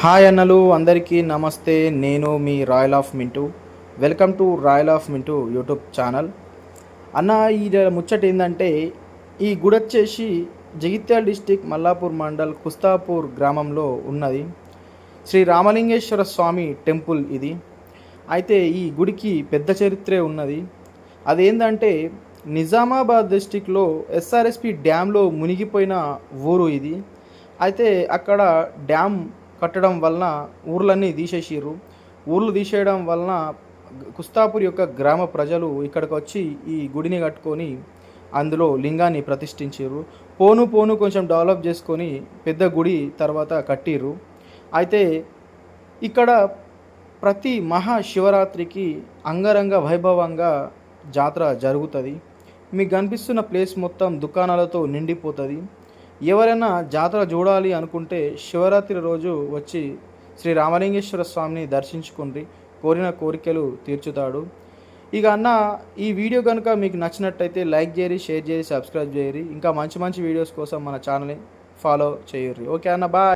Hi అన్నలు అందరికీ నమస్తే. నేను మీ royal of Mintu. Welcome to royal of Mintu YouTube channel. అన్న ఈ ముచ్చట ఏంటంటే, ఈ గుడి వచ్చేసి జగిత్యాల డిస్టిక్ మల్లాపూర్ మండల్ కుస్తాపూర్ గ్రామంలో ఉన్నది. శ్రీ రామలింగేశ్వర స్వామి టెంపుల్ ఇది. అయితే ఈ గుడికి పెద్ద చరిత్రే ఉన్నది. అదేంటంటే, నిజామాబాద్ డిస్టిక్లో ఎస్ఆర్ఎస్పి డ్యాంలో మునిగిపోయిన ఊరు ఇది. అయితే అక్కడ డ్యామ్ కట్టడం వలన ఊర్లన్నీ తీసేసిర్రు. ఊర్లు తీసేయడం వలన కుస్తాపూర్ యొక్క గ్రామ ప్రజలు ఇక్కడికి వచ్చి ఈ గుడిని కట్టుకొని అందులో లింగాన్ని ప్రతిష్ఠించారు. పోను పోను కొంచెం డెవలప్ చేసుకొని పెద్ద గుడి తర్వాత కట్టిర్రు. అయితే ఇక్కడ ప్రతి మహాశివరాత్రికి అంగరంగ వైభవంగా జాతర జరుగుతుంది. మీకు కనిపిస్తున్న ప్లేస్ మొత్తం దుకాణాలతో నిండిపోతుంది. ఎవరైనా జాతర చూడాలి అనుకుంటే శివరాత్రి రోజు వచ్చి శ్రీ రామలింగేశ్వర స్వామిని దర్శించుకుని కోరిన కోరికలు తీర్చుతాడు. ఇక అన్న, ఈ వీడియో కనుక మీకు నచ్చినట్టయితే లైక్ చేయరి, షేర్ చేయరి, సబ్స్క్రైబ్ చేయరి. ఇంకా మంచి మంచి వీడియోస్ కోసం మన ఛానల్ని ఫాలో చేయరి. ఓకే అన్న, బాయ్.